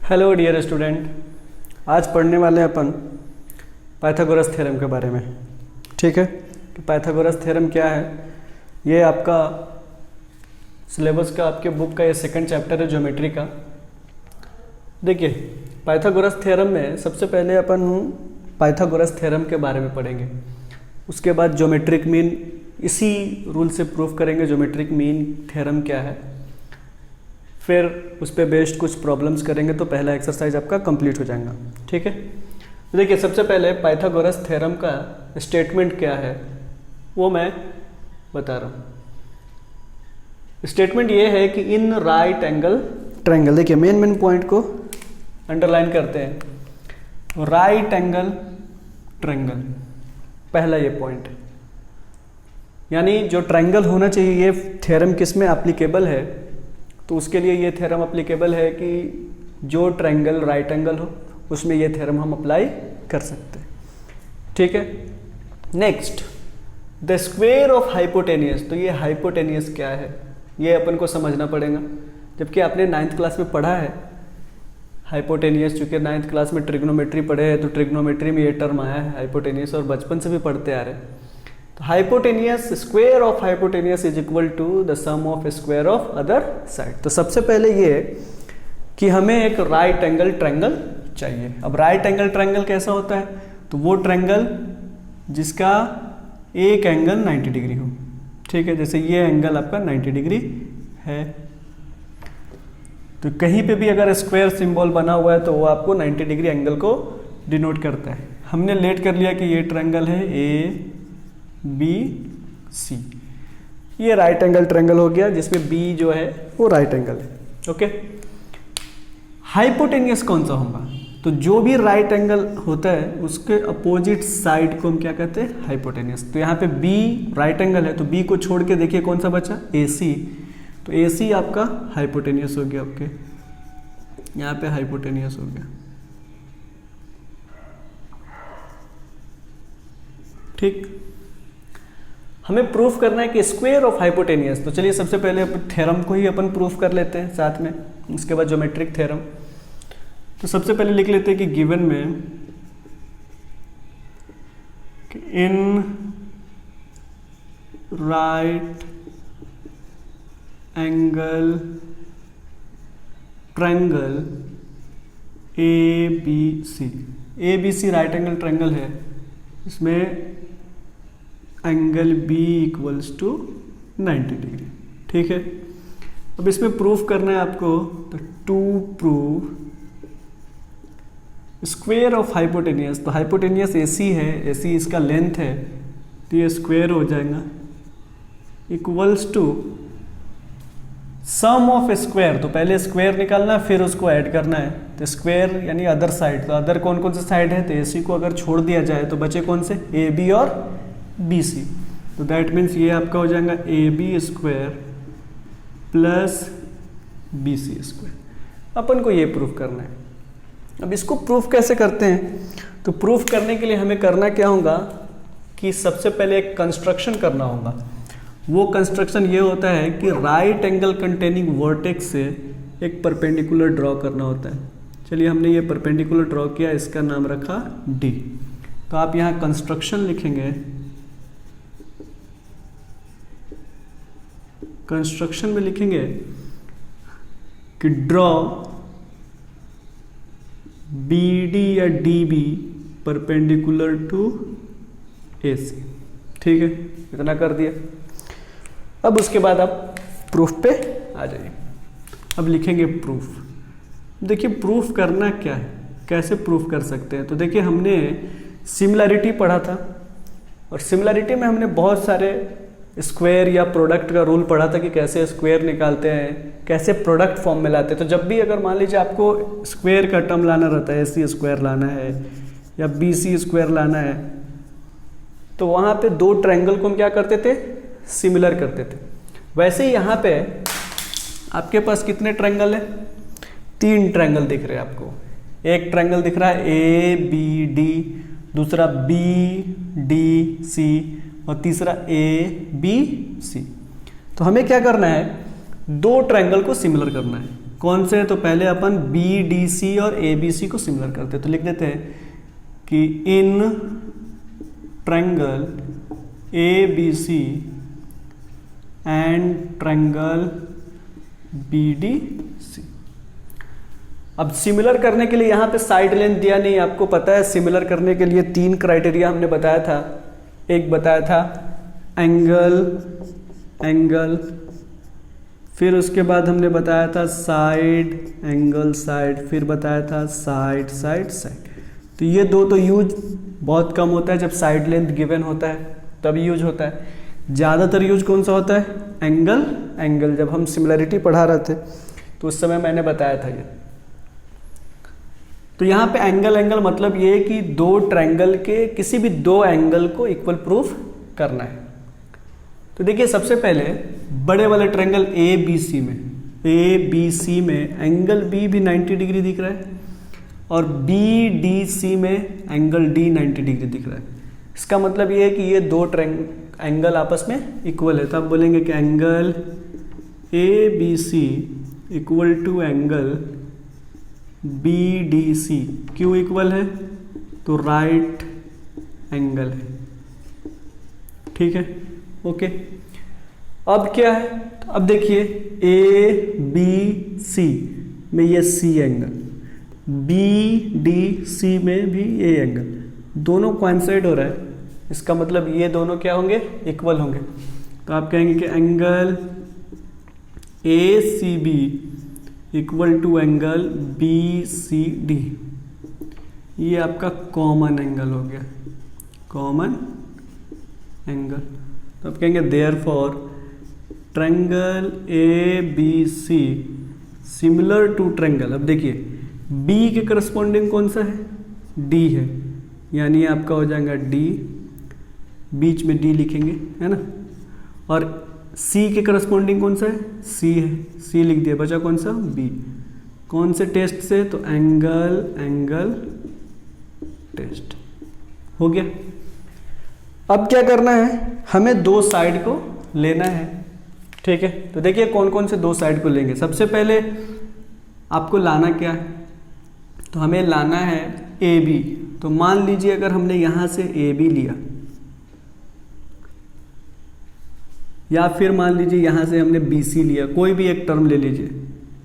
Hello dear student, आज पढ़ने वाले हैं अपन पाइथागोरस थ्योरम के बारे में। ठीक है, तो पाइथागोरस थ्योरम क्या है? ये आपका सिलेबस का, आपके बुक का ये सेकंड चैप्टर है ज्योमेट्री का। देखिए, पाइथागोरस थ्योरम में सबसे पहले अपन पाइथागोरस थ्योरम के बारे में पढ़ेंगे। उसके बाद ज्योमेट्रिक मीन, इसी रूल से प्रूफ करेंगे ज्योमेट्रिक मीन थ्योरम क्या है। फिर उस पर बेस्ड कुछ प्रॉब्लम्स करेंगे तो पहला एक्सरसाइज आपका कंप्लीट हो जाएगा। ठीक है, तो देखिए सबसे पहले पाइथागोरस थ्योरम का स्टेटमेंट क्या है वो मैं बता रहा हूँ। स्टेटमेंट ये है कि इन राइट एंगल ट्रायंगल, देखिए मेन पॉइंट को अंडरलाइन करते हैं। राइट एंगल ट्रायंगल, पहला ये पॉइंट, यानी जो ट्रायंगल होना चाहिए, ये थ्योरम किस में एप्लीकेबल है? तो उसके लिए ये थ्योरम एप्लीकेबल है कि जो ट्रायंगल राइट एंगल हो उसमें ये थ्योरम हम अप्लाई कर सकते हैं। ठीक है, next the square of hypotenuse. तो ये हाइपोटेनियस क्या है ये अपन को समझना पड़ेगा, जबकि आपने 9th क्लास में पढ़ा है हाइपोटेनियस। चूंकि 9th क्लास में ट्रिग्नोमेट्री पढ़े हैं तो ट्रिग्नोमेट्री में ये टर्म आया है हाइपोटेनियस, और बचपन से भी पढ़ते आ रहे हैं। तो hypotenuse, square of hypotenuse is equal to the sum of square of other side. तो सबसे पहले ये कि हमें एक राइट एंगल ट्रायंगल चाहिए। अब राइट एंगल ट्रायंगल कैसा होता है? तो वो ट्रायंगल जिसका एक एंगल 90 डिग्री हो। ठीक है, जैसे ये एंगल आपका 90 डिग्री है, तो कहीं पे भी अगर स्क्वायर सिंबल बना हुआ है तो वो आपको 90 डिग्री एंगल को डिनोट करता है। हमने लेट कर लिया कि ये ट्रायंगल है ए बी सी, ये राइट एंगल ट्रायंगल हो गया जिसमें बी जो है वो राइट एंगल है। ओके, हाइपोटेनियस कौन सा होगा? तो जो भी राइट एंगल होता है उसके अपोजिट साइड को हम क्या कहते हैं? हाइपोटेनियस। तो यहाँ पे बी राइट एंगल है तो बी को छोड़ के देखिए कौन सा बचा? ए सी। तो ए सी आपका हाइपोटेनियस हो गया। ओके, यहाँ पे हाइपोटेनियस हो गया। ठीक, हमें प्रूफ करना है कि स्क्वायर ऑफ हाइपोटेनियस। तो चलिए सबसे पहले थ्योरम को ही अपन प्रूफ कर लेते हैं साथ में, उसके बाद ज्योमेट्रिक थ्योरम। तो सबसे पहले लिख लेते हैं कि गिवन में कि in right angle triangle A B C, A B C right angle triangle है, इसमें angle B equals to 90 degree. ठीक है, अब इसमें प्रूफ करना है आपको। तो to prove square of hypotenuse, तो हाइपोटेनियस AC है, AC इसका लेंथ है, तो ये स्क्वायर हो जाएगा equals to sum of square. तो पहले स्क्वायर निकालना है फिर उसको ऐड करना है। तो स्क्वायर यानी अदर साइड, तो अदर कौन कौन से साइड है? तो AC को अगर छोड़ दिया जाए तो बचे कौन से? AB और BC। तो दैट मीन्स ये आपका हो जाएगा AB square plus BC square. अपन को ये प्रूफ करना है। अब इसको प्रूफ कैसे करते हैं? तो प्रूफ करने के लिए हमें करना क्या होगा कि सबसे पहले एक कंस्ट्रक्शन करना होगा। वो कंस्ट्रक्शन ये होता है कि राइट एंगल कंटेनिंग वर्टेक्स से एक परपेंडिकुलर ड्रॉ करना होता है। चलिए हमने ये परपेंडिकुलर ड्रॉ किया, इसका नाम रखा D। तो आप यहाँ कंस्ट्रक्शन लिखेंगे, कंस्ट्रक्शन में लिखेंगे कि ड्रॉ BD या DB परपेंडिकुलर टू AC। ठीक है, इतना कर दिया। अब उसके बाद आप प्रूफ पे आ जाइए। अब लिखेंगे प्रूफ। देखिए प्रूफ करना क्या है, कैसे प्रूफ कर सकते हैं? तो देखिए हमने सिमिलैरिटी पढ़ा था, और सिमिलैरिटी में हमने बहुत सारे स्क्वायर या प्रोडक्ट का रूल पढ़ा था कि कैसे स्क्वायर निकालते हैं, कैसे प्रोडक्ट फॉर्म में लाते हैं। तो जब भी अगर मान लीजिए आपको स्क्वायर का टर्म लाना रहता है, AC स्क्वायर लाना है या BC स्क्वायर लाना है, तो वहाँ पे दो ट्रायंगल को हम क्या करते थे? सिमिलर करते थे। वैसे ही यहाँ पे आपके पास कितने ट्रायंगल है? 3 ट्रायंगल दिख रहे हैं आपको। एक ट्रायंगल दिख रहा है ABD, दूसरा BDC और तीसरा ABC। तो हमें क्या करना है? दो ट्रायंगल को सिमिलर करना है। कौन से? तो पहले अपन बी डी सी और ए बी सी को सिमिलर करते हैं, तो लिख देते हैं कि in triangle A B C and triangle B D C. अब सिमिलर करने के लिए यहाँ पे साइड लेंथ दिया नहीं, आपको पता है सिमिलर करने के लिए 3 क्राइटेरिया हमने बताया था। एक बताया था एंगल, फिर उसके बाद हमने बताया था साइड एंगल साइड, फिर बताया था साइड साइड साइड। तो ये दो तो यूज बहुत कम होता है, जब साइड लेंथ गिवन होता है तब यूज होता है। ज़्यादातर यूज कौन सा होता है? एंगल। जब हम सिमिलरिटी पढ़ा रहे थे तो उस समय मैंने बताया था ये। तो यहाँ पे एंगल मतलब ये कि दो ट्रायंगल के किसी भी दो एंगल को इक्वल प्रूफ करना है। तो देखिए सबसे पहले बड़े वाले ट्रायंगल ए बी सी में एंगल बी भी 90 डिग्री दिख रहा है और बी डी सी में एंगल डी 90 डिग्री दिख रहा है। इसका मतलब ये है कि ये दो एंगल आपस में इक्वल है। तो आप बोलेंगे कि angle A B C equal to angle B D C. क्यों इक्वल है? तो राइट एंगल है, ठीक है, ओके। अब क्या है? अब देखिए ए बी सी में ये C angle, B D C में भी ये एंगल, दोनों कोइंसाइड हो रहा है। इसका मतलब ये दोनों क्या होंगे? इक्वल होंगे। तो आप कहेंगे कि angle A C B equal to angle B C D. ये आपका कॉमन एंगल हो गया, कॉमन एंगल। तो आप कहेंगे therefore triangle A B C similar to triangle. अब देखिए बी के करस्पॉन्डिंग कौन सा है? डी है, यानी आपका हो जाएगा डी, बीच में डी लिखेंगे, है ना। और सी के करस्पॉन्डिंग कौन सा है? सी है, सी लिख दिया, बचा कौन सा? बी। कौन से टेस्ट से? तो एंगल टेस्ट हो गया। अब क्या करना है? हमें दो साइड को लेना है, ठीक है। तो देखिए कौन कौन से दो साइड को लेंगे। सबसे पहले आपको लाना क्या है? तो हमें लाना है ए बी। तो मान लीजिए अगर हमने यहां से ए बी लिया, या फिर मान लीजिए यहां से हमने बी सी लिया, कोई भी एक टर्म ले लीजिए,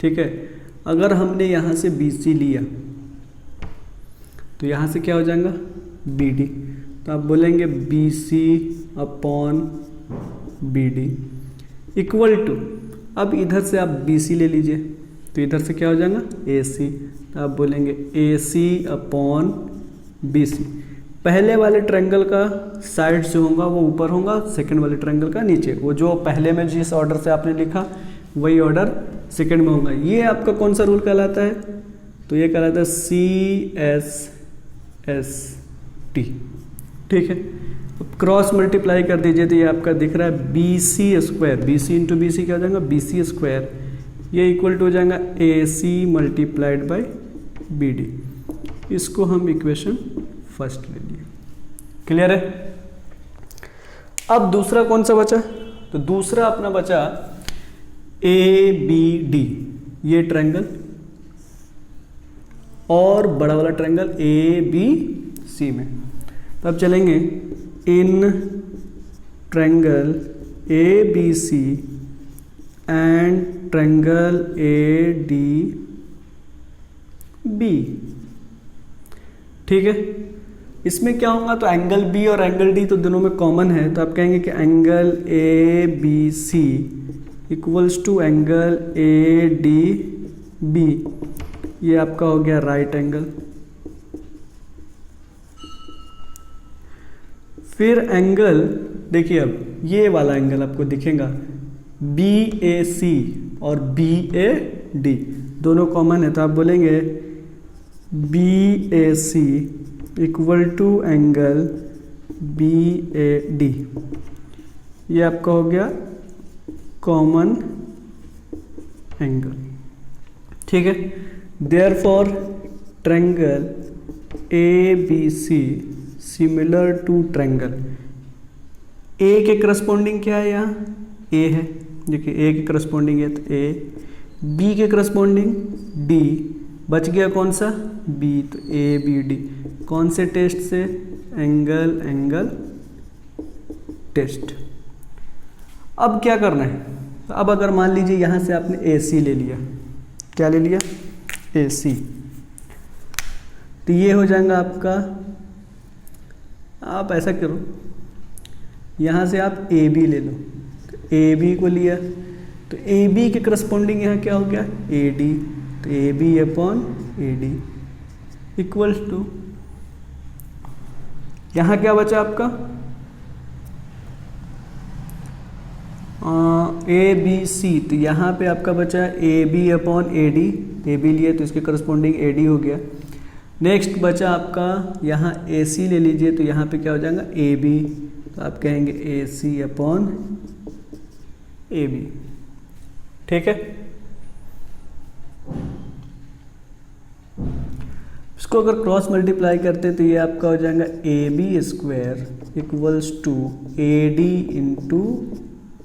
ठीक है। अगर हमने यहां से बी सी लिया तो यहां से क्या हो जाएगा? B D. तो आप बोलेंगे B C upon B D equal to, अब इधर से आप बी सी ले लीजिए, तो इधर से क्या हो जाएगा? ए सी। तो आप बोलेंगे ए सी अपॉन बी सी। पहले वाले ट्रायंगल का साइड जो होगा वो ऊपर होगा, सेकंड वाले ट्रायंगल का नीचे। वो जो पहले में जिस ऑर्डर से आपने लिखा वही ऑर्डर सेकंड में होगा। ये आपका कौन सा रूल कहलाता है? तो ये कहलाता है CSST, ठीक है। अब क्रॉस मल्टीप्लाई कर दीजिए तो ये आपका दिख रहा है B C square, B C into B C क्या हो जाएगा? B C square. ये इक्वल टू हो जाएगा A C multiplied by B D. इसको हम इक्वेशन फर्स्ट ले लिए, क्लियर है। अब दूसरा कौन सा बचा? तो दूसरा अपना बचा ए बी डी, ये ट्रायंगल और बड़ा वाला ट्रायंगल ए बी सी में। तो अब चलेंगे in triangle A B C and triangle A D B, ठीक है। इसमें क्या होगा? तो एंगल बी और एंगल डी तो दोनों में कॉमन है। तो आप कहेंगे कि angle A B C equals to angle A D B. ये आपका हो गया राइट एंगल। फिर एंगल देखिए, अब ये वाला एंगल आपको दिखेगा बी ए सी और बी ए डी दोनों कॉमन है। तो आप बोलेंगे B A C equal to angle B A D. ये आपका हो गया कॉमन एंगल, ठीक है। Therefore triangle A B C similar to triangle A के करस्पॉन्डिंग क्या है? यहाँ ए है, देखिए ए के करस्पॉन्डिंग है तो ए, बी के करस्पॉन्डिंग डी, बच गया कौन सा बी, तो ए बी डी। कौन से टेस्ट से, एंगल टेस्ट। अब क्या करना है, अब अगर मान लीजिए यहाँ से आपने ए सी ले लिया, क्या ले लिया, ए सी, तो ये हो जाएगा आपका, आप ऐसा करो यहाँ से आप ए बी ले लो, तो ए बी को लिया, तो ए बी के करस्पॉन्डिंग यहाँ क्या हो गया, ए डी, तो ए B upon A D equals to, यहाँ क्या बचा आपका, ए बी सी, तो यहाँ पे आपका बचा A B upon A D, A B लिया तो इसके करस्पॉन्डिंग ए डी हो गया। नेक्स्ट बचा आपका यहाँ ए सी ले लीजिए, तो यहाँ पे क्या हो जाएगा ए बी, तो आप कहेंगे ए सी अपॉन ए बी, ठीक है। इसको अगर क्रॉस मल्टीप्लाई करते तो ये आपका हो जाएगा A B square equals to A D into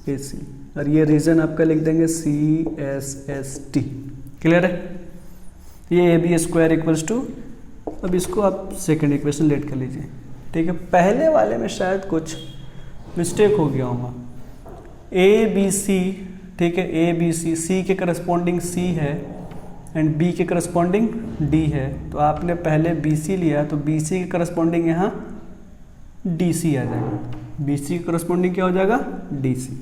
A C, और ये रीजन आपका लिख देंगे C S S T, clear है। ये A B square equals to, अब इसको आप सेकंड इक्वेशन लेट कर लीजिए, ठीक है। पहले वाले में शायद कुछ मिस्टेक हो गया होगा, ए बी सी, ठीक है, ए बी सी, सी के करस्पॉन्डिंग सी है एंड बी के करस्पॉन्डिंग डी है, तो आपने पहले बी सी लिया, तो बी सी के करस्पॉन्डिंग यहाँ डी सी आ जाएगा, बी सी के करस्पॉन्डिंग क्या हो जाएगा डी सी,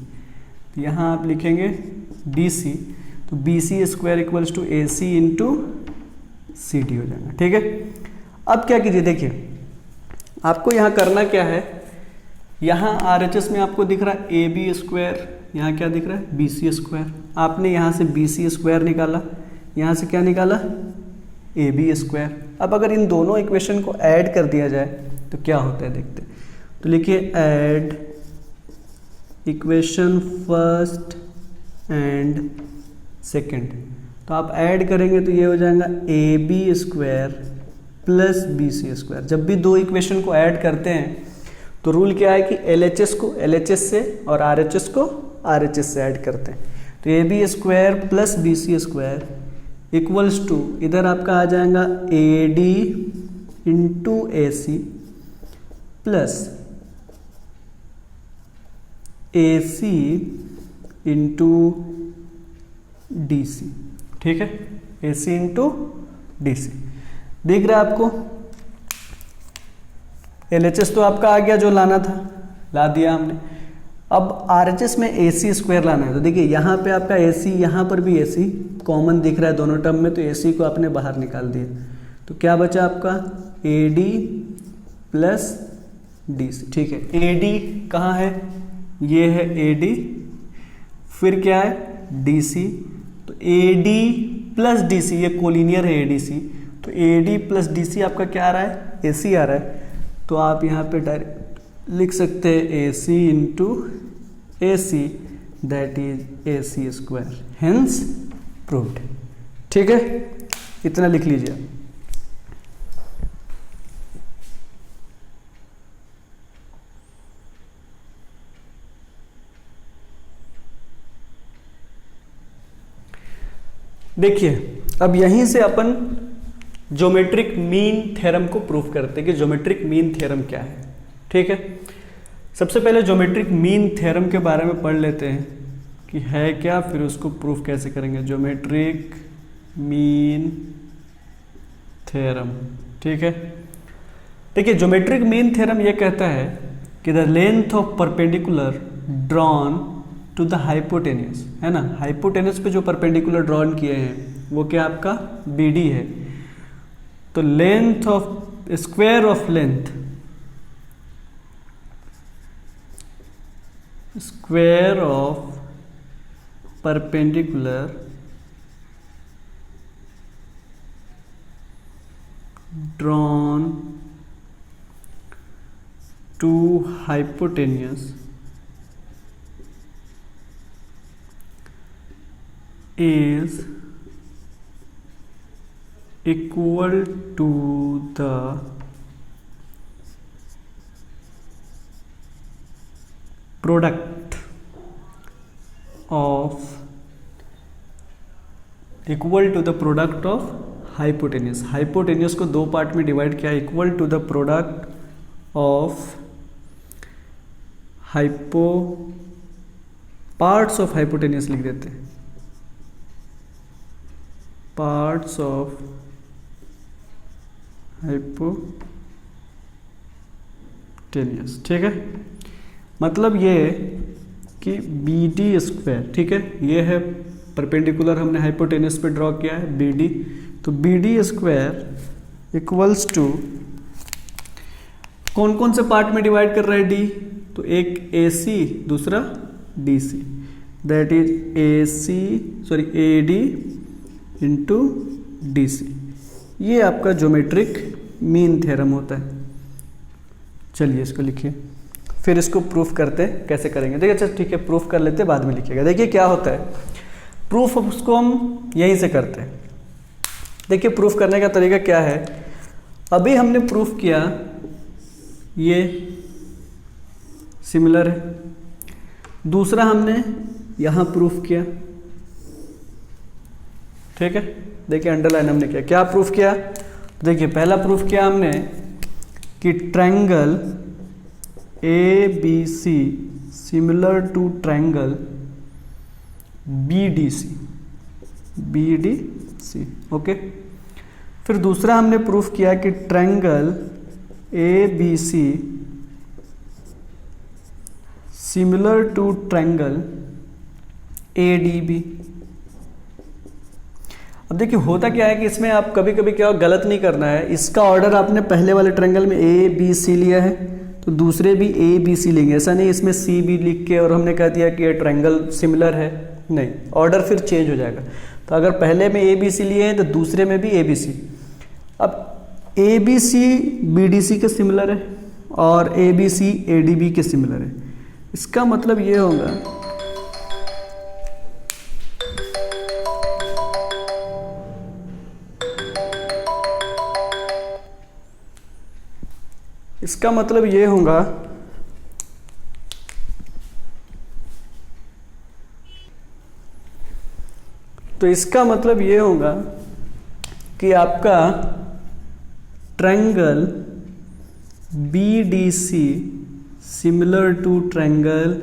तो यहाँ आप लिखेंगे डी सी, तो B C square equals to A C into C D हो जाएगा, ठीक है। अब क्या कीजिए, देखिए आपको यहाँ करना क्या है, यहाँ आर एच एस में आपको दिख रहा है ए बी स्क्वायर, यहाँ क्या दिख रहा है बी सी स्क्वायर, आपने यहाँ से बी सी स्क्वायर निकाला, यहाँ से क्या निकाला ए बी स्क्वायर। अब अगर इन दोनों इक्वेशन को ऐड कर दिया जाए तो क्या होता है देखते हैं, तो लिखिए add equation first and second, तो आप ऐड करेंगे तो ये हो जाएगा A B square plus B C square. जब भी दो इक्वेशन को ऐड करते हैं तो रूल क्या है कि LHS को LHS से और RHS को RHS से ऐड करते हैं, तो ए B square plus B C square equals to, इधर आपका आ जाएगा A D into A C plus A C into D C, ठीक है, ए सी इंटू डी सी। दिख रहा है आपको, LHS तो आपका आ गया जो लाना था, ला दिया हमने। अब RHS में ए सी स्क्वायर लाना है, तो देखिए यहाँ पे आपका ए सी, यहाँ पर भी ए सी कॉमन दिख रहा है दोनों टर्म में, तो ए सी को आपने बाहर निकाल दिया, तो क्या बचा आपका A D plus D C, ठीक है। ए डी कहाँ है, ये है ए डी, फिर क्या है डी सी, तो A D plus D C, ये कोलिनियर है ए डी सी, तो A D plus D C आपका क्या आ रहा है ए सी आ रहा है, तो आप यहाँ पे डायरेक्ट लिख सकते हैं A C into A C, that is A C square, hence proved, ठीक है। इतना लिख लीजिए। देखिए अब यहीं से अपन ज्योमेट्रिक मीन थ्योरम को प्रूव करते हैं कि ज्योमेट्रिक मीन थ्योरम क्या है, ठीक है। सबसे पहले ज्योमेट्रिक मीन थ्योरम के बारे में पढ़ लेते हैं कि है क्या, फिर उसको प्रूफ कैसे करेंगे। ज्योमेट्रिक मीन थ्योरम, ठीक है। देखिए ज्योमेट्रिक मीन थ्योरम ये कहता है कि the length of perpendicular drawn to the hypotenuse, है ना, हाइपोटेन्यूस पे जो परपेंडिकुलर ड्रॉन किए हैं वो क्या आपका बी डी है, तो length of square of length, square of perpendicular drawn to hypotenuse is equal to the product of equal to the product of hypotenuse. Hypotenuse को दो पार्ट में डिवाइड किया, equal to the product of parts of hypotenuse लिख देते हैं, parts of hypotenuse. ठीक है, मतलब ये कि बी डी स्क्वायर, ठीक है, ये है परपेंडिकुलर हमने हाइपोटेन्यूस पे ड्रॉ किया है बी डी, तो B D square equals to कौन कौन से पार्ट में डिवाइड कर रहा है डी, तो एक ए सी दूसरा D C, that is A D into D C. ये आपका ज्योमेट्रिक मीन थ्योरम होता है। चलिए इसको लिखिए, फिर इसको प्रूफ करते हैं, कैसे करेंगे देखिए। अच्छा ठीक है, प्रूफ कर लेते हैं, बाद में लिखिएगा। देखिए क्या होता है प्रूफ, उसको हम यहीं से करते हैं। देखिए प्रूफ करने का तरीका क्या है, अभी हमने प्रूफ किया ये सिमिलर है, दूसरा हमने यहाँ प्रूफ किया, ठीक है। देखिए अंडरलाइन हमने किया, क्या प्रूफ किया, देखिए पहला प्रूफ किया हमने कि triangle A B C similar to triangle B D C, okay. फिर दूसरा हमने प्रूफ किया कि triangle A B C similar to triangle A D B. अब देखिए होता क्या है कि इसमें आप कभी कभी क्या गलत नहीं करना है, इसका ऑर्डर आपने पहले वाले ट्रायंगल में ए बी सी लिया है तो दूसरे भी ए बी सी लेंगे, ऐसा नहीं इसमें सी बी लिख के और हमने कह दिया कि ये ट्रायंगल सिमिलर है, नहीं, ऑर्डर फिर चेंज हो जाएगा। तो अगर पहले में ए बी सी लिए हैं तो दूसरे में भी ए बी सी। अब A B C B D C के सिमिलर है और A B C A D B के सिमिलर है, इसका मतलब ये होगा तो इसका मतलब ये होगा कि आपका triangle B D C similar to triangle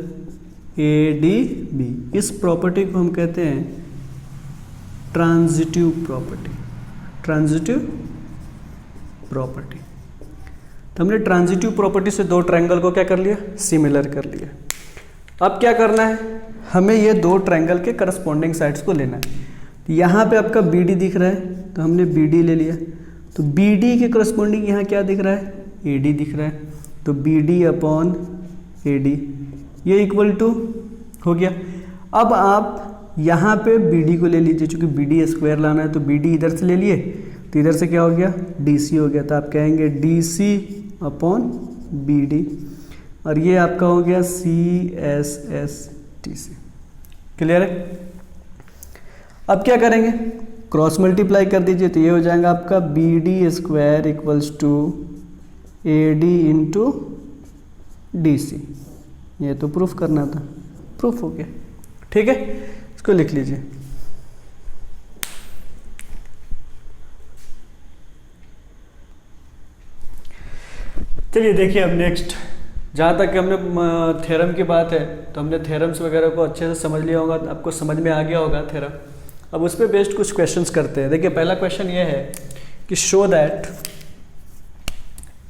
A D B, इस प्रॉपर्टी को हम कहते हैं ट्रांजिटिव प्रॉपर्टी। तो हमने ट्रांजिटिव प्रॉपर्टी से दो ट्रायंगल को क्या कर लिया, सिमिलर कर लिया। अब क्या करना है, हमें ये दो ट्रायंगल के करस्पॉन्डिंग साइड्स को लेना है। यहाँ पे आपका बी डी दिख रहा है तो हमने बी डी ले लिया, तो बी डी के करस्पॉन्डिंग यहाँ क्या दिख रहा है, ए डी दिख रहा है, तो B D upon A D ये इक्वल टू हो गया। अब आप यहाँ पे बी डी को ले लीजिए, चूँकि बी डी स्क्वायर लाना है तो बी डी इधर से ले लिए तो इधर से क्या हो गया, डी सी हो गया, तो आप कहेंगे D C upon B D, और ये आपका हो गया C S S T C. Clear है। अब क्या करेंगे, क्रॉस मल्टीप्लाई कर दीजिए, तो ये हो जाएगा आपका B D square equals to A D into D C. ये तो प्रूफ करना था, प्रूफ हो गया, ठीक है। इसको लिख लीजिए। चलिए देखिए अब नेक्स्ट, जहाँ तक हमने थ्योरम की बात है तो हमने थ्योरम्स वगैरह को अच्छे से समझ लिया होगा, आपको समझ में आ गया होगा थ्योरम। अब उस पर बेस्ड कुछ क्वेश्चंस करते हैं। देखिए पहला क्वेश्चन ये है कि show that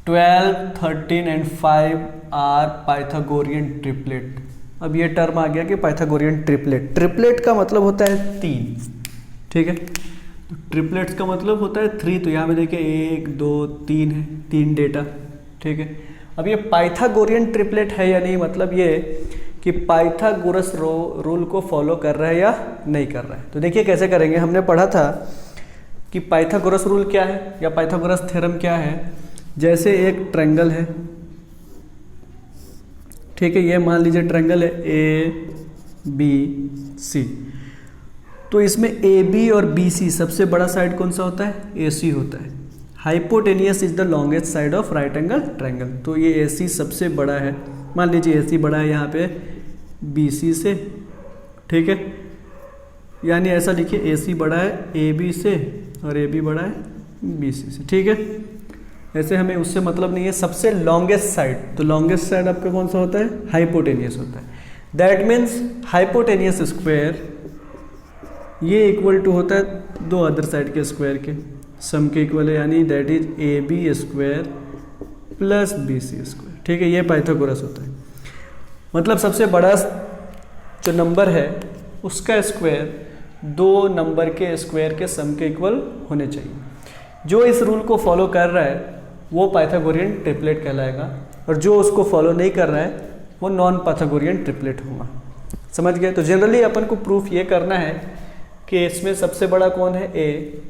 12, 13 and 5 are Pythagorean triplet. अब ये टर्म आ गया कि पाइथागोरियन ट्रिपलेट, ट्रिपलेट का मतलब होता है 3, ठीक है। तो ट्रिपलेट्स का मतलब होता है 3, तो यहाँ पे देखिए 1 2 3 है, 3 डेटा, ठीक है। अब ये पाइथागोरियन ट्रिपलेट है या नहीं, मतलब ये कि पाइथागोरस रूल को फॉलो कर रहा है या नहीं कर रहा है। तो देखिए कैसे करेंगे, हमने पढ़ा था कि पाइथागोरस रूल क्या है या पाइथागोरस थ्योरम क्या है। जैसे एक ट्रायंगल है, ठीक है, ये मान लीजिए ट्रायंगल है ए बी सी, तो इसमें ए बी और बी सी सबसे बड़ा साइड कौन सा होता है, ए सी होता है। Hypotenuse is the longest side of right angle triangle, तो ये ए सी सबसे बड़ा है, मान लीजिए ए सी बड़ा है यहाँ पे बी सी से, ठीक है। यानी ऐसा लिखिए ए सी बड़ा है ए बी से और ए बी बड़ा है बी सी से, ठीक है। ऐसे हमें उससे मतलब नहीं है, सबसे लॉन्गेस्ट साइड, तो लॉन्गेस्ट साइड आपका कौन सा होता है, हाइपोटेनियस होता है। दैट मीन्स हाइपोटेनियस स्क्वायर ये इक्वल टू होता है दो अदर साइड के स्क्वायर के सम के इक्वल है, यानी that is A B square plus B C square, ठीक है। ये पाइथागोरस होता है, मतलब सबसे बड़ा जो नंबर है उसका स्क्वायर दो नंबर के स्क्वायर के सम के इक्वल होने चाहिए। जो इस रूल को फॉलो कर रहा है वो पाइथागोरियन ट्रिपलेट कहलाएगा, और जो उसको फॉलो नहीं कर रहा है वो नॉन पाइथागोरियन ट्रिपलेट होगा। समझ गए? तो जनरली अपन को प्रूफ ये करना है कि इसमें सबसे बड़ा कौन है, ए,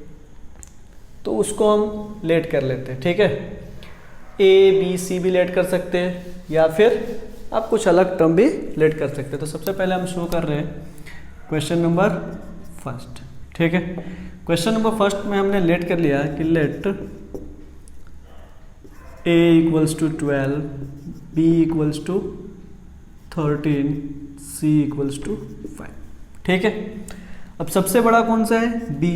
तो उसको हम लेट कर लेते हैं, ठीक है। ए बी सी भी लेट कर सकते हैं, या फिर आप कुछ अलग टर्म भी लेट कर सकते हैं। तो सबसे पहले हम शो कर रहे हैं क्वेश्चन नंबर फर्स्ट, ठीक है। क्वेश्चन नंबर फर्स्ट में हमने लेट कर लिया कि let A equals to 12, B equals to 13, C equals to 5, ठीक है। अब सबसे बड़ा कौन सा है, बी,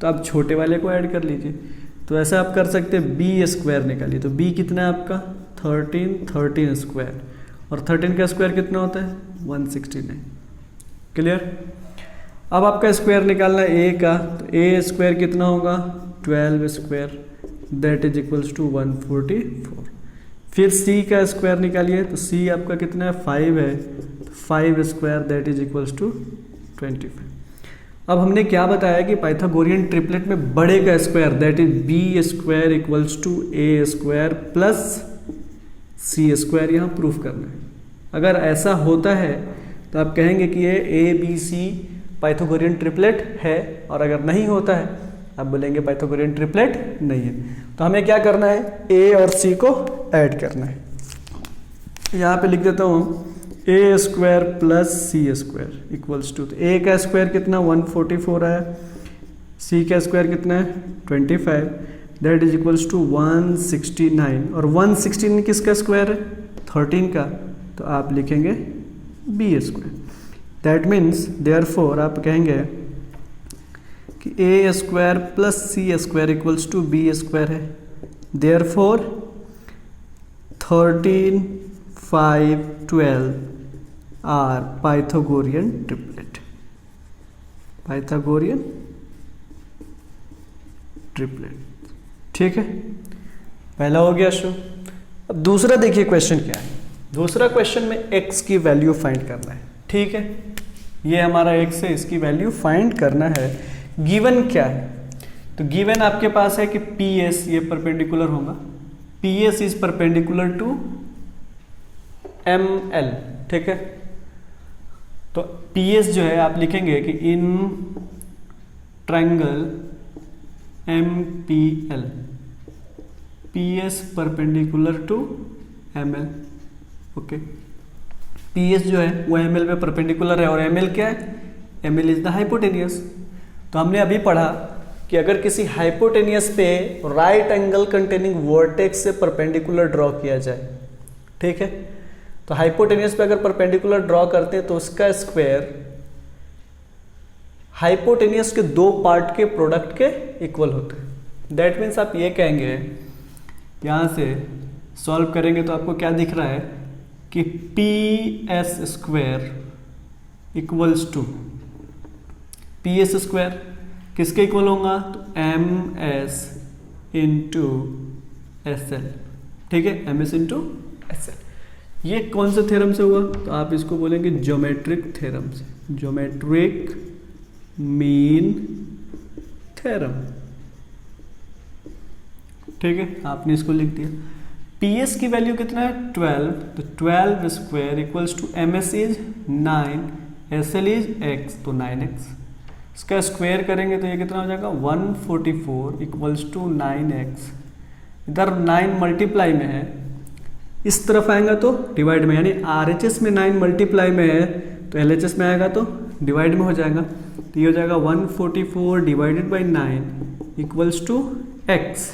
तो आप छोटे वाले को ऐड कर लीजिए। तो ऐसा आप कर सकते हैं, बी स्क्वायर निकालिए। तो बी कितना है आपका 13 स्क्वायर, और 13 का स्क्वायर कितना होता है 169, क्लियर। अब आपका स्क्वायर निकालना है ए का, तो ए स्क्वायर कितना होगा 12 square, that is equals to 144। फिर सी का स्क्वायर निकालिए, तो सी आपका कितना है 5 है, 5 square that is equals to 25। अब हमने क्या बताया कि पाइथागोरियन ट्रिपलेट में बड़े का square that is B square equals to A square plus C square यहाँ प्रूफ करना है। अगर ऐसा होता है तो आप कहेंगे कि ये A B C Pythagorean triplet है, और अगर नहीं होता है आप बोलेंगे पाइथागोरियन ट्रिपलेट नहीं है। तो हमें क्या करना है, ए और सी को ऐड करना है। यहाँ पे लिख देता हूँ a square plus C square equals to, तो ए का स्क्वायर कितना 144 है, सी का स्क्वायर कितना है 25, दैट इज इक्वल्स टू 169, और 169 किसका स्क्वायर है 13 का, तो आप लिखेंगे b square. That means therefore आप कहेंगे कि a square plus C square equals to b square है, therefore 13, 5, 12 are Pythagorean triplet, Pythagorean triplet, ठीक है। पहला हो गया शो। अब दूसरा देखिए क्वेश्चन क्या है। दूसरा क्वेश्चन में x की वैल्यू फाइंड करना है, ठीक है। ये हमारा x है, इसकी वैल्यू फाइंड करना है। गिवन क्या है, तो गिवन आपके पास है कि PS ये परपेंडिकुलर होगा, PS is perpendicular to ML, ठीक है। तो PS जो है आप लिखेंगे कि in triangle MPL PS perpendicular to ML, okay. PS जो है वो ML में परपेंडिकुलर है, और ML क्या है, ML इज द हाइपोटेनियस। तो हमने अभी पढ़ा कि अगर किसी हाइपोटेनियस पे राइट एंगल कंटेनिंग वर्टेक्स से परपेंडिकुलर ड्रॉ किया जाए, ठीक है। तो हाइपोटेनियस पे अगर परपेंडिकुलर ड्रॉ करते हैं तो उसका स्क्वायर हाइपोटेनियस के दो पार्ट के प्रोडक्ट के इक्वल होता है। दैट मीन्स आप ये कहेंगे, यहाँ से सॉल्व करेंगे तो आपको क्या दिख रहा है कि PS square equals to PS square किसके इक्वल होगा, तो MS इंटू SL, ठीक है, MS इंटू SL। ये कौन से थ्योरम से हुआ, तो आप इसको बोलेंगे ज्योमेट्रिक थ्योरम से, ज्योमेट्रिक मीन थ्योरम, ठीक है। आपने इसको लिख दिया। PS की वैल्यू कितना है 12, तो 12 square equals to MS is 9, SL is x, तो 9x। इसका स्क्वायर करेंगे तो ये कितना हो जाएगा 144 इक्वल्स टू 9x। इधर 9 मल्टीप्लाई में है, इस तरफ आएगा तो डिवाइड में, यानी RHS में 9 मल्टीप्लाई में है तो LHS में आएगा तो डिवाइड में हो जाएगा। तो ये हो जाएगा 144 divided by 9 equals to x,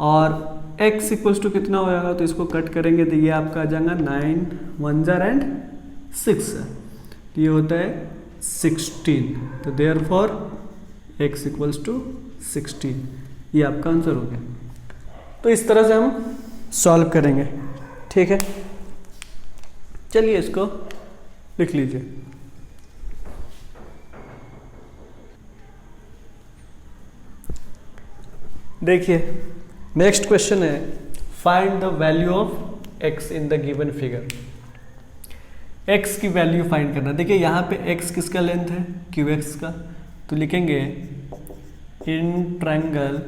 और x इक्वल्स टू कितना हो जाएगा, तो इसको कट करेंगे तो ये आपका आ जाएगा 9 1 जार एंड 6, तो ये होता है 16, तो देयरफॉर x इक्वल्स टू 16, ये आपका आंसर हो गया। तो इस तरह से हम सॉल्व करेंगे, ठीक है। चलिए इसको लिख लीजिए। देखिए नेक्स्ट क्वेश्चन है, find the value of x in the given figure. x की वैल्यू फाइंड करना। देखिए यहाँ पे x किसका लेंथ है, QX का, तो लिखेंगे इन ट्रायंगल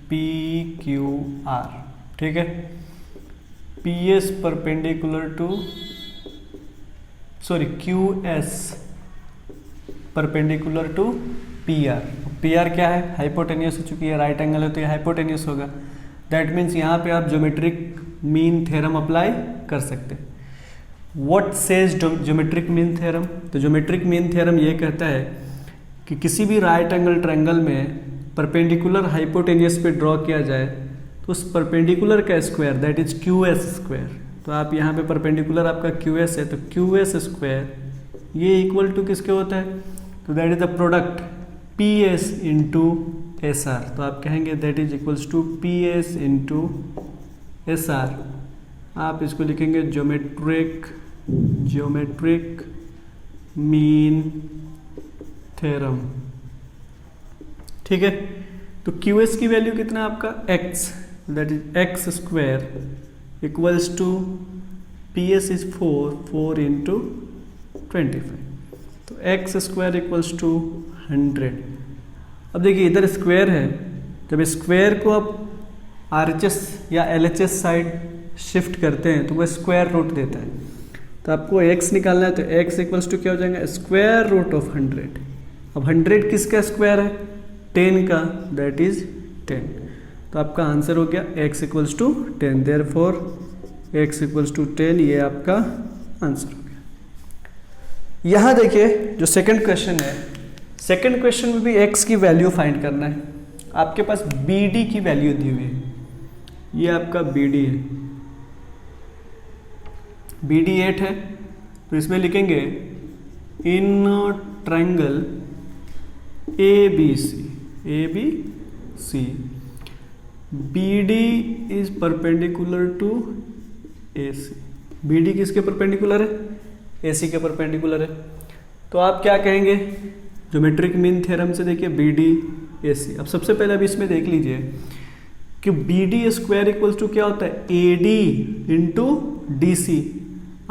PQR, ठीक है। PS perpendicular to QS perpendicular to PR। PR क्या है, हाइपोटेनियस, हो चुकी है, राइट एंगल है तो ये हाइपोटेनियस होगा। दैट मीन्स यहाँ पे आप ज्योमेट्रिक मीन थ्योरम अप्लाई कर सकते हैं। What says geometric mean theorem, तो ज्योमेट्रिक मीन थ्योरम ये कहता है कि किसी भी राइट एंगल ट्रायंगल में परपेंडिकुलर हाइपोटेनियस पे ड्रॉ किया जाए तो उस परपेंडिकुलर का square that is QS square. तो आप यहाँ पे परपेंडिकुलर आपका QS है तो QS स्क्वायर ये इक्वल टू किसके होता है, तो that is the product PS into SR। तो आप कहेंगे that is equals to PS into SR। आप इसको लिखेंगे ज्योमेट्रिक मीन थ्योरम, ठीक है। तो QS की वैल्यू कितना है आपका x, that is x square equals to PS is 4 into 25, तो x स्क्वायर इक्वल्स टू 100। अब देखिए इधर स्क्वायर है, जब स्क्वायर को आप RHS या LHS साइड शिफ्ट करते हैं तो वह स्क्वायर रूट देता है। तो आपको x निकालना है तो x इक्वल्स टू क्या हो जाएगा, स्क्वायर रूट ऑफ 100। अब 100 किसका स्क्वायर है, 10 का, दैट इज 10। तो आपका आंसर हो गया x equals to 10, therefore x equals to 10, ये आपका आंसर हो गया। यहाँ देखिए जो सेकंड क्वेश्चन है, सेकंड क्वेश्चन में भी x की वैल्यू फाइंड करना है। आपके पास BD की वैल्यू दी हुई है, ये आपका BD है, BD 8 है, तो इसमें लिखेंगे in triangle ABC BD is perpendicular to AC। BD किसके परपेंडिकुलर है, AC के परपेंडिकुलर है। तो आप क्या कहेंगे, ज्योमेट्रिक मीन थ्योरम से देखिए BD AC। अब सबसे पहले अब इसमें देख लीजिए कि BD स्क्वायर इक्वल्स टू क्या होता है, AD इंटू DC।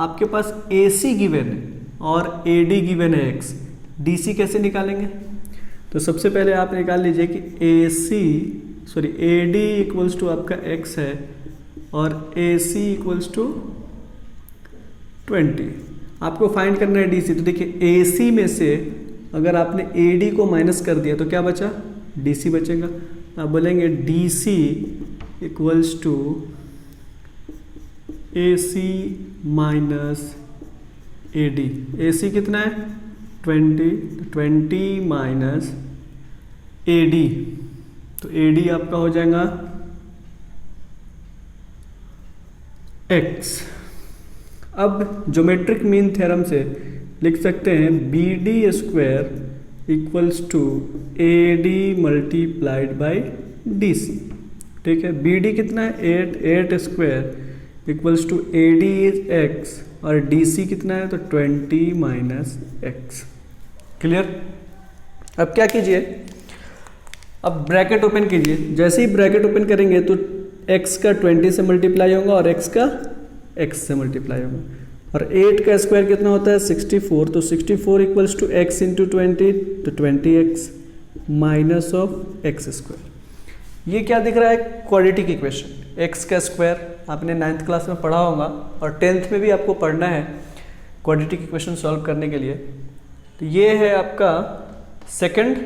आपके पास AC गिवन है और AD गिवन है x, DC कैसे निकालेंगे, तो सबसे पहले आप निकाल लीजिए कि AD इक्वल्स टू आपका x है और AC इक्वल्स टू 20। आपको फाइंड करना है DC। तो देखिए AC में से अगर आपने AD को माइनस कर दिया तो क्या बचा, DC बचेगा। आप बोलेंगे DC equals to AC minus AD। AC कितना है 20 माइनस AD, तो AD आपका हो जाएगा x। अब ज्योमेट्रिक मीन थ्योरम से लिख सकते हैं BD square equals to AD multiplied by DC, ठीक है। BD कितना है 8 square equals to AD is x और DC कितना है तो 20 माइनस x। क्लियर। अब क्या कीजिए, अब ब्रैकेट ओपन कीजिए। जैसे ही ब्रैकेट ओपन करेंगे तो x का 20 से मल्टीप्लाई होगा और x का x से मल्टीप्लाई होगा। और 8 का स्क्वायर कितना होता है 64, तो 64 इक्वल्स टू x इंटू 20, तो 20x minus of x square. ये क्या दिख रहा है, क्वाड्रेटिक इक्वेशन। x का स्क्वायर आपने 9th क्लास में पढ़ा होगा और 10th में भी आपको पढ़ना है क्वाड्रेटिक इक्वेशन सॉल्व करने के लिए। तो ये है आपका सेकंड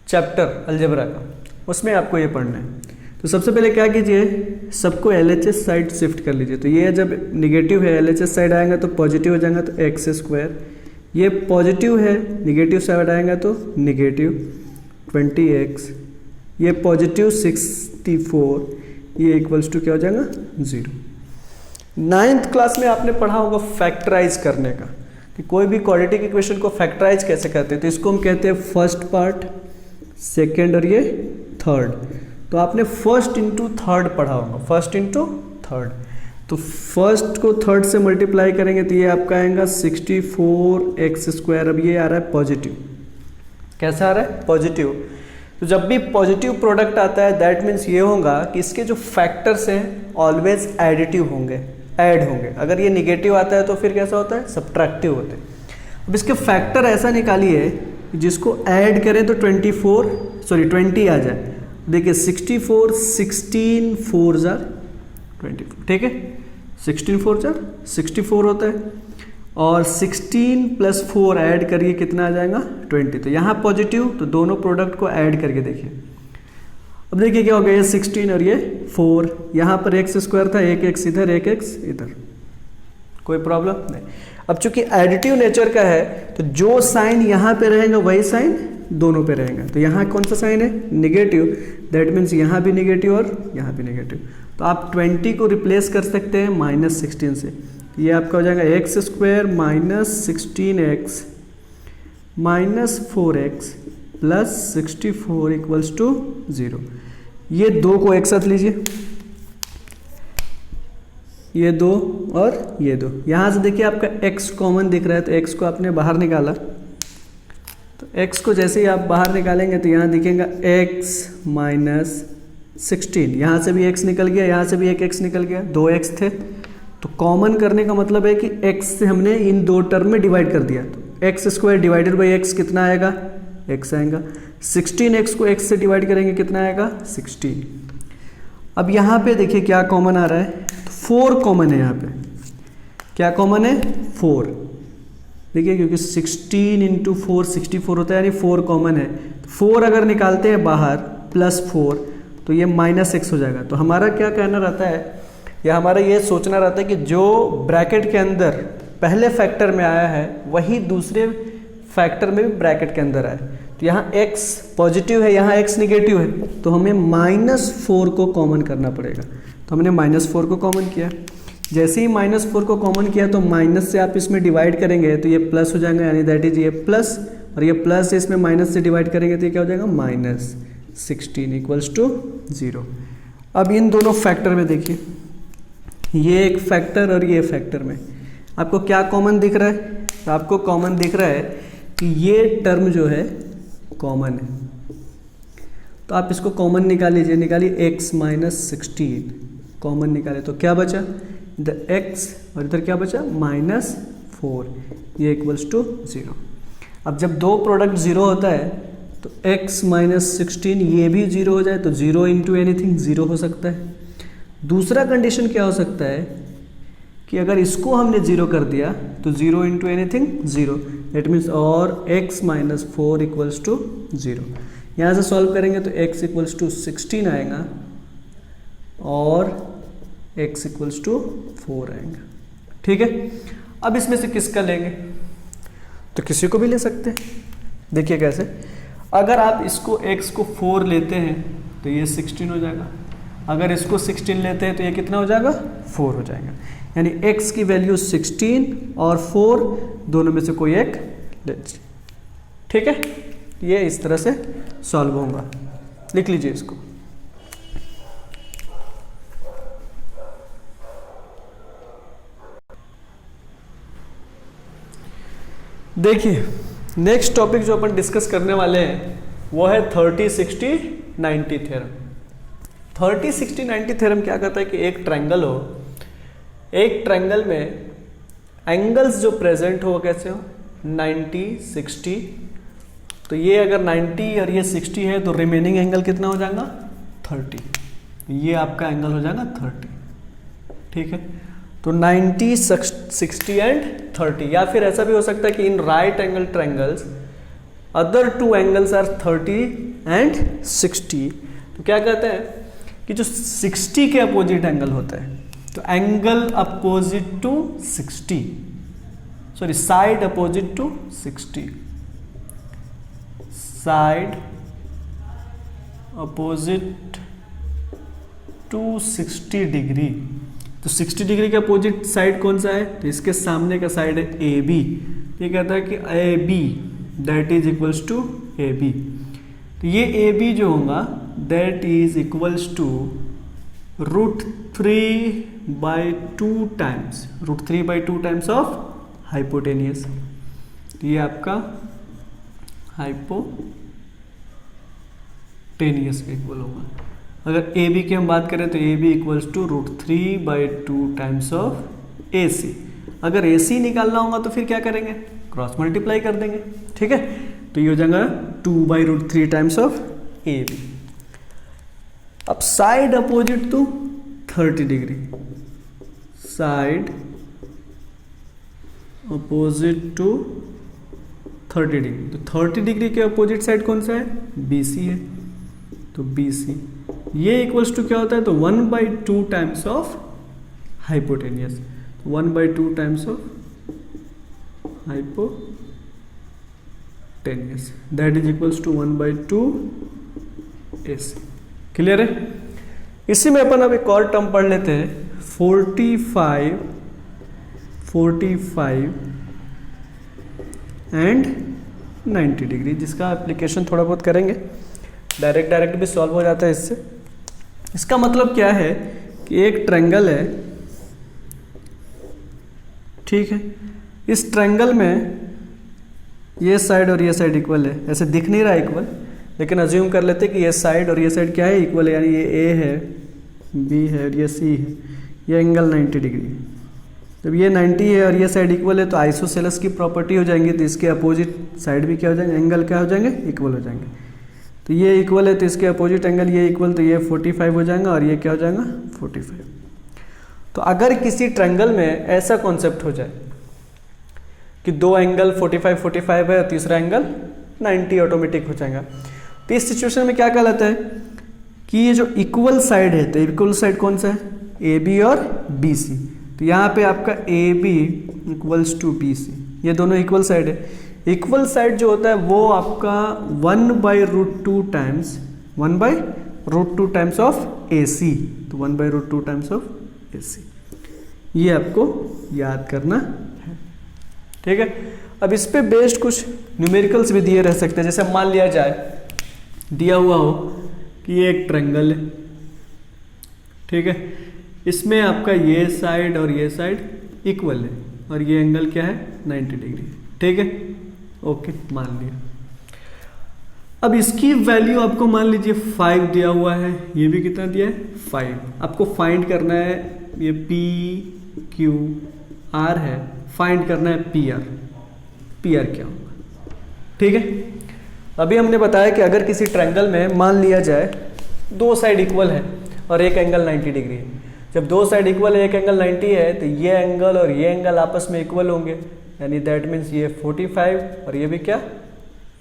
चैप्टर अलजेब्रा का, उसमें आपको ये पढ़ना है। तो सबसे पहले क्या कीजिए, सबको LHS साइड शिफ्ट कर लीजिए। तो ये जब निगेटिव है LHS साइड आएगा तो पॉजिटिव हो जाएगा, तो x स्क्वायर। ये पॉजिटिव है, निगेटिव साइड आएगा तो निगेटिव 20x। ये पॉजिटिव 64, ये इक्वल्स टू क्या हो जाएगा 0। 9th क्लास में आपने पढ़ा होगा फैक्टराइज करने का। कि कोई भी क्वाड्रेटिक इक्वेशन को फैक्टराइज कैसे करते हैं, तो इसको हम कहते हैं फर्स्ट पार्ट, सेकेंड और ये थर्ड। तो आपने फर्स्ट इंटू थर्ड पढ़ा होगा, फर्स्ट इंटू थर्ड। तो फर्स्ट को थर्ड से मल्टीप्लाई करेंगे तो ये आपका आएगा 64x²। अब ये आ रहा है पॉजिटिव, कैसा आ रहा है? पॉजिटिव। तो जब भी पॉजिटिव प्रोडक्ट आता है दैट मीन्स ये होगा कि इसके जो फैक्टर्स हैं ऑलवेज एडिटिव होंगे, ऐड होंगे। अगर ये निगेटिव आता है तो फिर कैसा होता है? सब्ट्रैक्टिव होते हैं। अब इसके फैक्टर ऐसा निकालिए जिसको ऐड करें तो 20 आ जाए। देखिए 64, 16 4 जार 24, ठीक है, 16 4 जार 64 होता है, और 16 + 4 ऐड करिए कितना आ जाएगा? 20। तो यहाँ पॉजिटिव, तो दोनों प्रोडक्ट को ऐड करके देखिए। अब देखिए क्या हो गया, ये 16 और ये 4, यहाँ पर x² था, एक x इधर एक x इधर, कोई प्रॉब्लम नहीं। अब चूंकि एडिटिव नेचर का है तो जो साइन यहाँ पे रहेगा वही साइन दोनों पे रहेगा। तो यहाँ कौन सा साइन है? निगेटिव, दैट मीन्स यहाँ भी निगेटिव और यहाँ भी निगेटिव। तो आप 20 को रिप्लेस कर सकते हैं -16 से। ये आपका हो जाएगा x² - 16x - 4x + 64 = 0। ये दो को एक साथ लीजिए, ये दो और ये दो। यहाँ से देखिए आपका x कॉमन दिख रहा है, तो x को आपने बाहर निकाला। तो x को जैसे ही आप बाहर निकालेंगे तो यहाँ दिखेगा x - 16। यहाँ से भी x निकल गया, यहाँ से भी एक x निकल गया, 2x थे। तो कॉमन करने का मतलब है कि x से हमने इन दो टर्म में डिवाइड कर दिया। तो x² / x कितना आएगा? x आएगा। 16x को x से डिवाइड करेंगे कितना आएगा? 16। अब यहाँ पे देखिए क्या कॉमन आ रहा है, तो 4 कॉमन है। यहाँ पे क्या कॉमन है? 4। देखिए क्योंकि 16 × 4 64 होता है, यानी 4 कॉमन है। 4 अगर निकालते हैं बाहर +4 तो ये -x हो जाएगा। तो हमारा क्या कहना रहता है, या हमारा ये सोचना रहता है कि जो ब्रैकेट के अंदर पहले फैक्टर में आया है वही दूसरे फैक्टर में भी ब्रैकेट के अंदर आए। तो यहाँ x पॉजिटिव है, यहाँ x निगेटिव है, तो हमें -4 को कॉमन करना पड़ेगा। तो हमने -4 को कॉमन किया। जैसे ही -4 को कॉमन किया तो माइनस से आप इसमें डिवाइड करेंगे तो ये प्लस हो जाएगा, यानी दैट इज ये प्लस, और ये प्लस से इसमें माइनस से डिवाइड करेंगे तो ये क्या हो जाएगा? -16 = 0। अब इन दोनों फैक्टर में देखिए, ये एक फैक्टर और ये फैक्टर में आपको क्या कॉमन दिख रहा है? तो आपको कॉमन दिख रहा है कि ये टर्म जो है कॉमन है। तो आप इसको कॉमन निकाल लीजिए, निकालिए x - 16 कॉमन निकाले तो क्या बचा? इधर x और इधर क्या बचा? -4, ये = 0। अब जब दो प्रोडक्ट 0 होता है तो x - 16 ये भी 0 हो जाए तो 0 × एनीथिंग 0 हो सकता है। दूसरा कंडीशन क्या हो सकता है कि अगर इसको हमने 0 कर दिया तो 0 × एनीथिंग 0, दैट मीन्स और x - 4 = 0। यहाँ से सॉल्व करेंगे तो x = 16 आएगा और x = 4 आएगा। ठीक है, अब इसमें से किसका लेंगे? तो किसी को भी ले सकते हैं। देखिए कैसे, अगर आप इसको x को 4 लेते हैं तो ये 16 हो जाएगा, अगर इसको 16 लेते हैं तो ये कितना हो जाएगा? 4 हो जाएगा। यानी x की वैल्यू 16 और 4 दोनों में से कोई एक ले लीजिए। ठीक है, ये इस तरह से सॉल्व होगा। लिख लीजिए इसको। देखिए नेक्स्ट टॉपिक जो अपन डिस्कस करने वाले हैं वो है 30, 60, 90 थ्योरम। 30, 60, 90 थ्योरम क्या कहता है कि एक ट्रायंगल हो, एक ट्रायंगल में एंगल्स जो प्रेजेंट हो कैसे हो? 90, 60। तो ये अगर 90 और ये 60 है तो रिमेनिंग एंगल कितना हो जाएगा? 30। ये आपका एंगल हो जाएगा 30। ठीक है, तो 90, 60 एंड 30। या फिर ऐसा भी हो सकता है कि in right angle triangles other two angles are 30 and 60। तो क्या कहते हैं कि जो 60 के अपोजिट एंगल होता है, तो angle opposite to 60, sorry side opposite to 60, side opposite to 60 degree. तो 60 डिग्री के अपोजिट साइड कौन सा है? तो इसके सामने का साइड है AB, ये कहता है कि A B that is equals to A B, तो ये ए बी जो होगा that is equals to √3/2 times √3/2 times of hypotenuse. ये आपका हाइपोटेनियस के इक्वल होगा। अगर ए बी की हम बात करें तो ए b equals to √3/2 times of a c. अगर ए सी निकालना होगा तो फिर क्या करेंगे, क्रॉस मल्टीप्लाई कर देंगे, ठीक है। तो ये हो जाएगा 2/√3 टाइम्स ऑफ ए बी। अब side opposite to 30 degree, side opposite to 30 degree, तो 30 डिग्री के अपोजिट साइड कौन सा है, BC है, तो BC ये इक्वल्स टू क्या होता है, तो 1/2 times of hypotenuse, 1/2 times of hypotenuse that is equals to 1/2 AC। Clear है। इसी में अपन अब एक और टर्म पढ़ लेते हैं, 45 एंड 90 डिग्री, जिसका एप्लीकेशन थोड़ा बहुत करेंगे, डायरेक्ट भी सॉल्व हो जाता है इससे। इसका मतलब क्या है कि एक ट्रायंगल है, ठीक है, इस ट्रायंगल में ये साइड और ये साइड इक्वल है, ऐसे दिख नहीं रहा इक्वल, लेकिन अज्यूम कर लेते हैं कि ये साइड और ये साइड क्या है, इक्वल है, यानी ये A है, B है और ये C है, ये एंगल 90 डिग्री है। जब ये 90 है और ये साइड इक्वल है तो आइसोसेलेस की प्रॉपर्टी हो जाएंगी, तो इसके अपोजिट साइड भी क्या हो जाएंगे, एंगल क्या हो जाएंगे, इक्वल हो जाएंगे। तो ये इक्वल है तो इसके अपोजिट एंगल ये इक्वल, तो ये 45 हो जाएगा और ये क्या हो जाएगा 45। तो अगर किसी ट्रायंगल में ऐसा कॉन्सेप्ट हो जाए कि दो एंगल 45 है और तीसरा एंगल 90 ऑटोमेटिक हो जाएगा, तो इस सिचुएशन में क्या कहलाता है कि ये जो इक्वल साइड है, तो इक्वल साइड कौन सा है, AB और BC। तो यहाँ पे आपका AB इक्वल्स टू BC, ये दोनों इक्वल साइड है। इक्वल साइड जो होता है वो आपका 1/√2 टाइम्स ऑफ AC, तो 1/√2 टाइम्स ऑफ AC, ये आपको याद करना है, ठीक है। अब इस पे बेस्ड कुछ न्यूमेरिकल्स भी दिए रह सकते हैं, जैसे मान लिया जाए दिया हुआ हो कि ये एक ट्रायंगल है, ठीक है, इसमें आपका ये साइड और ये साइड इक्वल है और ये एंगल क्या है 90 डिग्री, ठीक है, ओके, मान लिया। अब इसकी वैल्यू आपको मान लीजिए 5 दिया हुआ है, ये भी कितना दिया है 5। आपको फाइंड करना है, ये PQR है, फाइंड करना है PR क्या होगा, ठीक है। अभी हमने बताया कि अगर किसी ट्रायंगल में मान लिया जाए दो साइड इक्वल है और एक एंगल 90 डिग्री है, जब दो साइड इक्वल है, एक एंगल 90 है, तो ये एंगल और ये एंगल आपस में इक्वल होंगे, यानी दैट मीन्स ये 45 और ये भी क्या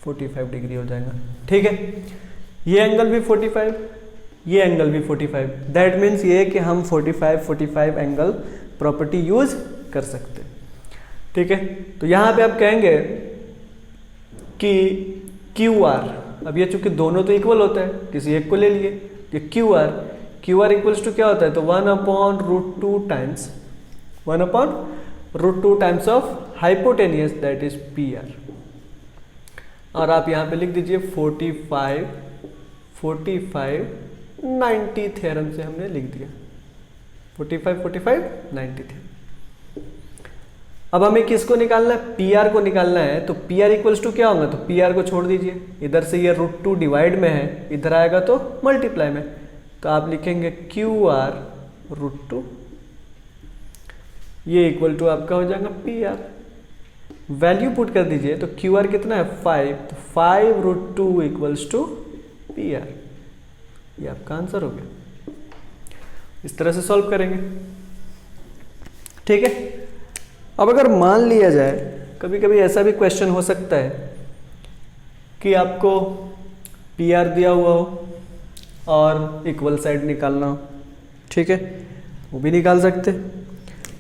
45 डिग्री हो जाएगा, ठीक है। ये एंगल भी 45, ये एंगल भी 45, दैट मीन्स ये कि हम 45 एंगल प्रॉपर्टी यूज कर सकते हैं, ठीक है। तो यहाँ पे आप कहेंगे कि QR, अब ये चूंकि दोनों तो इक्वल होता है, किसी एक को ले लिए, ये QR इक्वल्स टू क्या होता है, तो 1/√2 times of hypotenuse that is PR। और आप यहाँ पे लिख दीजिए 45 90 थ्योरम से हमने लिख दिया, 45 90 थ्योरम। अब हमें किसको निकालना है, PR को निकालना है, तो PR इक्वल्स टू क्या होगा, तो PR को छोड़ दीजिए, इधर से ये √2 डिवाइड में है, इधर आएगा तो मल्टीप्लाई में, तो आप लिखेंगे QR √2, ये इक्वल टू आपका हो जाएगा PR। वैल्यू पुट कर दीजिए, तो QR कितना है 5, तो 5√2 इक्वल्स टू PR, ये आपका आंसर हो गया। इस तरह से सॉल्व करेंगे, ठीक है। अब अगर मान लिया जाए, कभी कभी ऐसा भी क्वेश्चन हो सकता है कि आपको PR दिया हुआ हो और इक्वल साइड निकालना हो, ठीक है, वो भी निकाल सकते।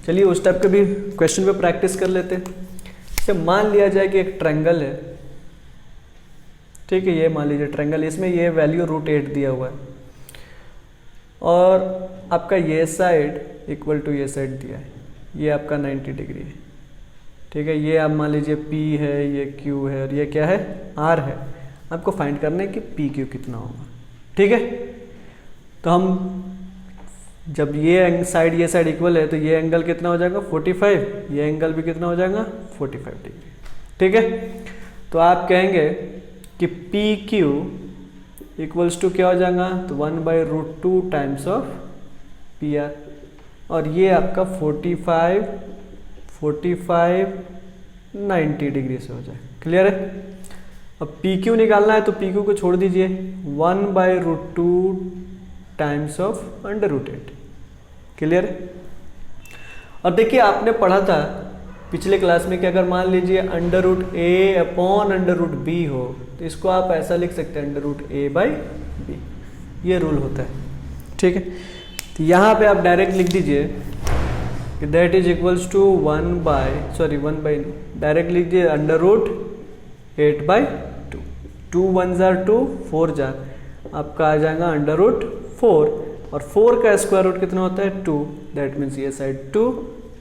चलिए उस टाइप के भी क्वेश्चन पे प्रैक्टिस कर लेते हैं। जैसे मान लिया जाए कि एक ट्रायंगल है, ठीक है, ये मान लीजिए ट्रायंगल, इसमें ये वैल्यू √8 दिया हुआ है और आपका ये साइड इक्वल टू ये साइड दिया है, ये आपका 90 डिग्री है, ठीक है, ये आप मान लीजिए P है, ये Q है और ये क्या है, R है। आपको फाइंड करना है कि PQ कितना होगा। ठीक है, तो हम जब ये साइड इक्वल है तो ये एंगल कितना हो जाएगा 45, ये एंगल भी कितना हो जाएगा 45 डिग्री। ठीक है, तो आप कहेंगे कि PQ इक्वल्स टू क्या हो जाएगा, तो 1/√2 टाइम्स ऑफ PR, और ये आपका 45 90 डिग्री से हो जाए। क्लियर है। अब PQ निकालना है तो PQ को छोड़ दीजिए, 1/√2 टाइम्स ऑफ √8। क्लियर है। और देखिए आपने पढ़ा था पिछले क्लास में कि अगर मान लीजिए √A/√B हो तो इसको आप ऐसा लिख सकते हैं √A/B, ये रूल होता है। ठीक है, तो यहाँ पे आप डायरेक्ट लिख दीजिए कि that is equals to 1 direct लिख दीजिए √8/2, 2 1 जार 2, 4 जार आपका आ जाएगा √4, और 4 का स्क्वायर रूट कितना होता है 2, दैट मीन्स ये साइड 2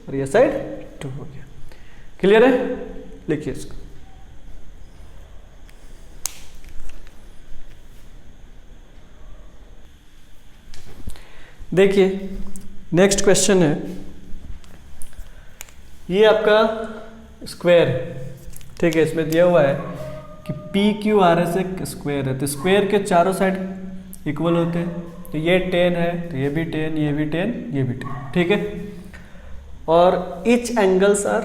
और ये साइड 2 हो गया। क्लियर है, लिखिए इसको। देखिए नेक्स्ट क्वेश्चन है, ये आपका स्क्वायर है। ठीक है, इसमें दिया हुआ है कि PQRS एक स्क्वायर है, तो स्क्वायर के चारों साइड इक्वल होते हैं, तो ये 10 है तो ये भी 10, ये भी 10, ये भी 10। ठीक है, और ईच एंगल्स आर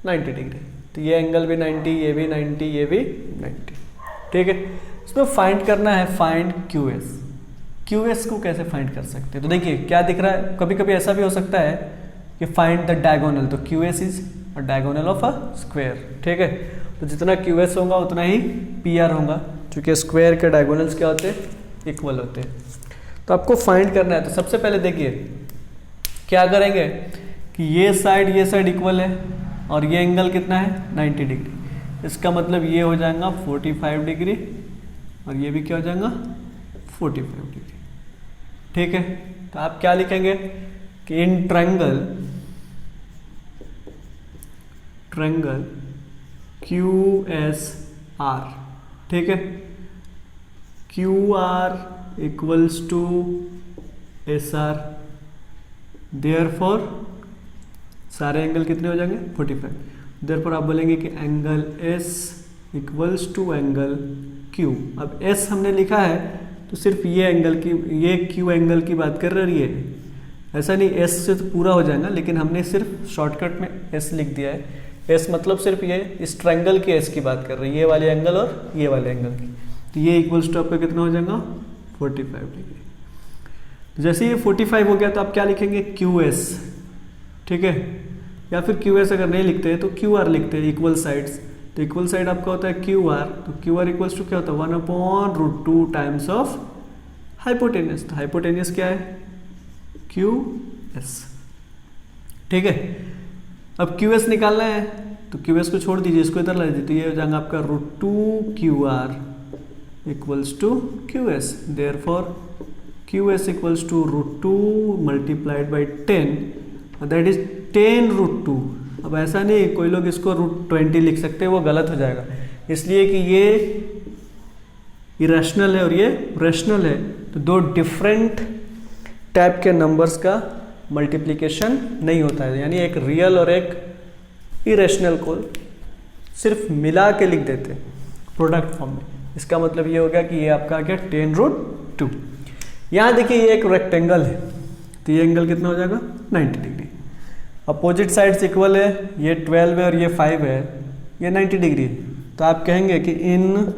90 डिग्री, तो ये एंगल भी 90, ये भी 90, ये भी 90। ठीक है, इसमें फाइंड करना है फाइंड QS। QS को कैसे फाइंड कर सकते हैं, तो देखिए क्या दिख रहा है, कभी कभी ऐसा भी हो सकता है कि फाइंड द डायगोनल, तो QS is a diagonal of a square. ठीक है, तो जितना QS होगा उतना ही PR होगा, क्योंकि स्क्वायर के डायगोनल्स क्या होते हैं, इक्वल होते हैं। तो आपको फाइंड करना है, तो सबसे पहले देखिए क्या करेंगे कि ये साइड इक्वल है और ये एंगल कितना है 90 डिग्री, इसका मतलब ये हो जाएगा 45 डिग्री और ये भी क्या हो जाएगा 45 डिग्री। ठीक है, तो आप क्या लिखेंगे कि इन ट्रायंगल QSR, ठीक है, QR equals to SR, therefore सारे एंगल कितने हो जाएंगे 45। देयरफॉर आप बोलेंगे कि angle S equals to angle Q। अब S हमने लिखा है तो सिर्फ ये एंगल की, ये Q एंगल की बात कर रही है, ऐसा नहीं S से तो पूरा हो जाएगा, लेकिन हमने सिर्फ शॉर्टकट में S लिख दिया है। S मतलब सिर्फ ये इस ट्रायंगल की S की बात कर रही है, ये वाले एंगल और ये वाले एंगल की, तो ये इक्वल्स टू आपका कितना हो जाएगा 45 डिग्री। तो जैसे ये 45 हो गया तो आप क्या लिखेंगे QS। ठीक है, या फिर QS अगर नहीं लिखते हैं तो QR लिखते हैं, इक्वल साइड्स। तो इक्वल साइड आपका होता है QR, तो QR इक्वल्स टू क्या होता है 1/√2 टाइम्स ऑफ हाइपोटेनियस। तो हाइपोटेनियस क्या है QS। ठीक है, अब QS निकालना है तो QS को छोड़ दीजिए, इसको इधर ला दीजिए, तो ये हो जाएगा आपका √2QR equals to QS। Therefore QS equals to √2 multiplied by 10, that is 10√2। अब ऐसा नहीं, कोई लोग इसको √20 लिख सकते हैं, वो गलत हो जाएगा, इसलिए कि ये इरेशनल है और ये रेशनल है, तो दो डिफरेंट टाइप के नंबर्स का मल्टीप्लिकेशन नहीं होता है, यानी एक रियल और एक इरेशनल को सिर्फ मिला के लिख देते हैं प्रोडक्ट फॉर्म में। इसका मतलब ये हो गया कि ये आपका क्या 10√2। यहाँ देखिए ये एक रेक्टेंगल है, तो ये एंगल कितना हो जाएगा 90 डिग्री। अपोजिट साइड्स इक्वल है, ये 12 है और ये 5 है, ये 90 डिग्री है। तो आप कहेंगे कि इन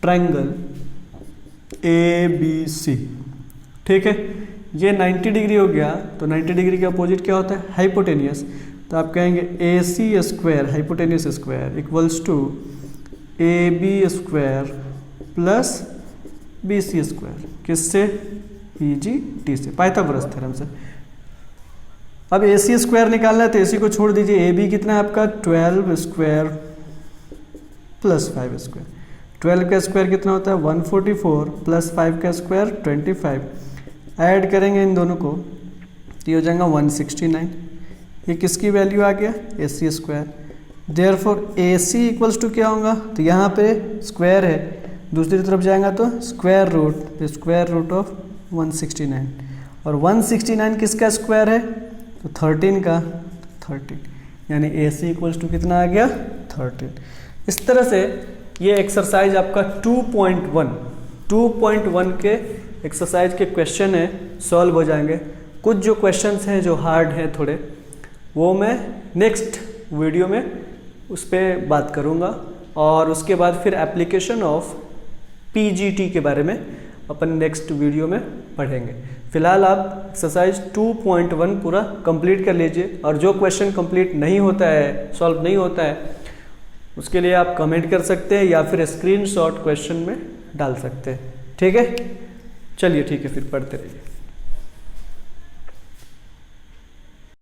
ट्रायंगल ABC, ठीक है, ये 90 डिग्री हो गया, तो 90 डिग्री के अपोजिट क्या होता है हाइपोटेनियस। तो आप कहेंगे AC square hypotenuse square equals to AB square plus BC square, किससे PGT से, पाइथागोरस थ्योरम से। अब AC स्क्वायर निकालना है तो AC को छोड़ दीजिए, AB कितना है आपका 12 स्क्वायर प्लस 5 स्क्वायर। 12 का स्क्वायर कितना होता है 144 प्लस 5 का स्क्वायर 25। ऐड करेंगे इन दोनों को तो ये हो जाएगा 169। ये किसकी वैल्यू आ गया, a C square. Therefore a c equals to क्या होगा, तो यहाँ पे स्क्वायर है, दूसरी तरफ जाएगा तो स्क्वायर रूट ऑफ 169, और 169 किसका स्क्वायर है, तो 13 का, 13, यानी ए सी इक्वल्स टू कितना आ गया, 13। इस तरह से ये एक्सरसाइज आपका 2.1 के एक्सरसाइज के क्वेश्चन है सॉल्व हो जाएंगे। कुछ जो क्वेश्चंस हैं जो हार्ड हैं थोड़े, वो मैं नेक्स्ट वीडियो में उस पर बात करूँगा, और उसके बाद फिर एप्लीकेशन ऑफ पीजीटी के बारे में अपन नेक्स्ट वीडियो में पढ़ेंगे। फिलहाल आप एक्सरसाइज 2.1 पूरा कंप्लीट कर लीजिए, और जो क्वेश्चन कंप्लीट नहीं होता है, सॉल्व नहीं होता है, उसके लिए आप कमेंट कर सकते हैं या फिर स्क्रीनशॉट क्वेश्चन में डाल सकते हैं। ठीक है, चलिए ठीक है, फिर पढ़ते रहिए।